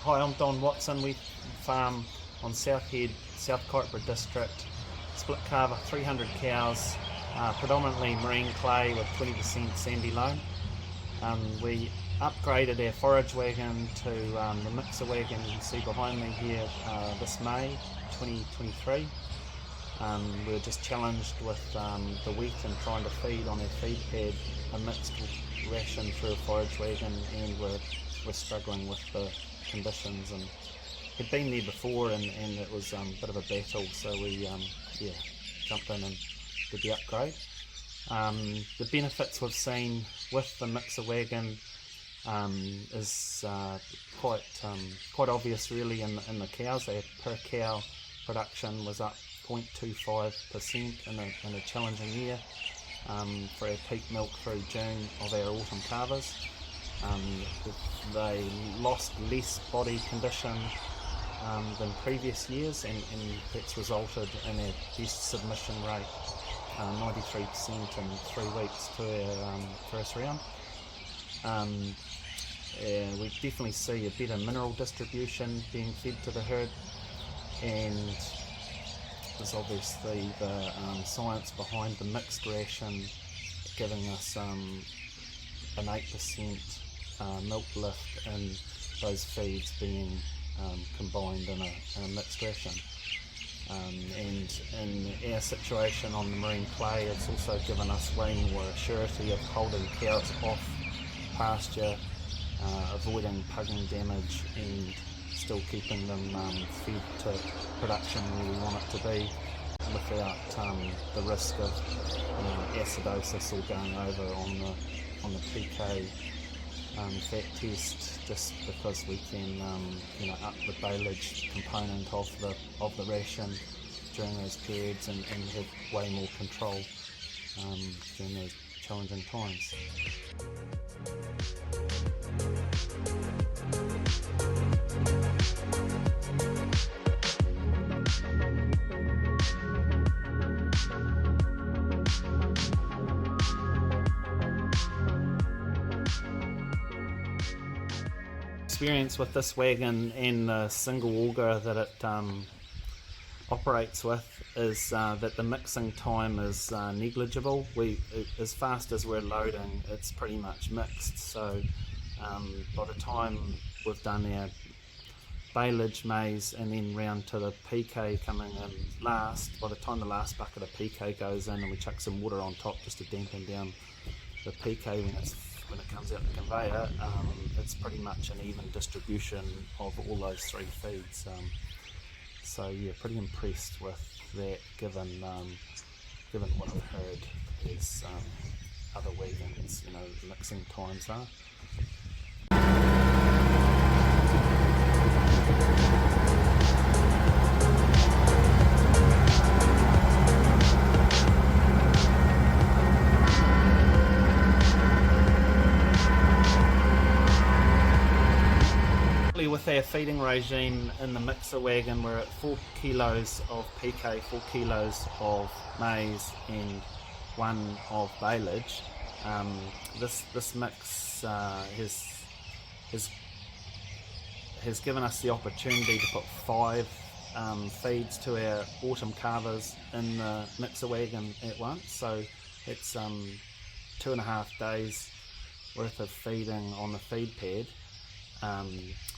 Hi, I'm Don Watson. We farm on South Head, South Kaipara district. Split carver, 300 cows, predominantly marine clay with 20% sandy loam. We upgraded our forage wagon to the mixer wagon you can see behind me here this May 2023. We were just challenged with the wheat and trying to feed on our feed pad a mixed ration through a forage wagon, and we're struggling with the conditions, and had been there before and it was a bit of a battle, so we jumped in and did the upgrade. The benefits we've seen with the mixer wagon is quite obvious really in the cows. Our per cow production was up 0.25% in a challenging year for our peak milk through June of our autumn calvers. They lost less body condition than previous years, and that's resulted in our best submission rate, 93% in 3 weeks to our first round. We definitely see a better mineral distribution being fed to the herd, and there's obviously the science behind the mixed ration giving us an 8% milk lift in those feeds being combined in a mixed ration. And in our situation on the marine clay, it's also given us way more surety of holding cows off pasture, avoiding pugging damage, and still keeping them fed to production where we want it to be, without the risk of acidosis or going over on the PK fat test, just because we can up the baleage component of the ration during those periods and have way more control during those challenging times. Experience with this wagon and the single auger that it operates with is that the mixing time is negligible. As fast as we're loading, it's pretty much mixed, so by the time we've done our baleage maize and then round to the PK coming in last, by the time the last bucket of PK goes in and we chuck some water on top just to dampen down the PK when it comes out the conveyor, it's pretty much an even distribution of all those 3 feeds. So yeah, pretty impressed with that, given what I've heard is other wagons, mixing times are. With our feeding regime in the mixer wagon, we're at 4 kilos of PK, 4 kilos of maize and 1 of baleage. This mix has given us the opportunity to put 5 feeds to our autumn calvers in the mixer wagon at once, so it's 2.5 days worth of feeding on the feed pad.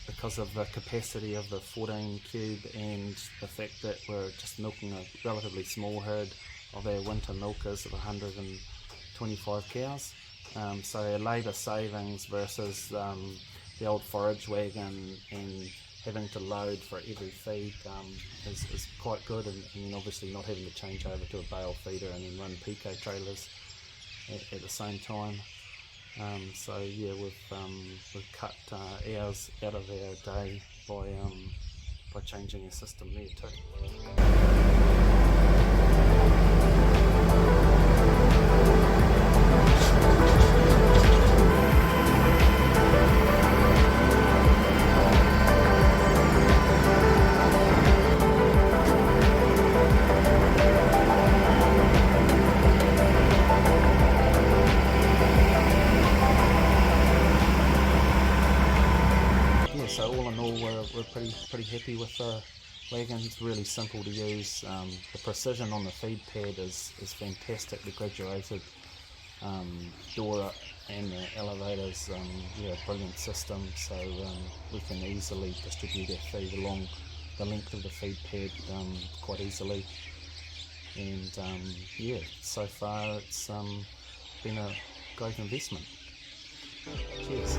Because of the capacity of the 14 cube and the fact that we're just milking a relatively small herd of our winter milkers of 125 cows. So our labour savings versus the old forage wagon and having to load for every feed is quite good, and then obviously not having to change over to a bale feeder and then run PK trailers at the same time. So yeah, we've cut hours out of our day by changing our system there too. So all in all, we're we're pretty happy with the wagon. It's really simple to use. The precision on the feed pad is fantastic. The graduated door and the elevators, brilliant system. So we can easily distribute our feed along the length of the feed pad quite easily. And so far it's been a great investment. Cheers.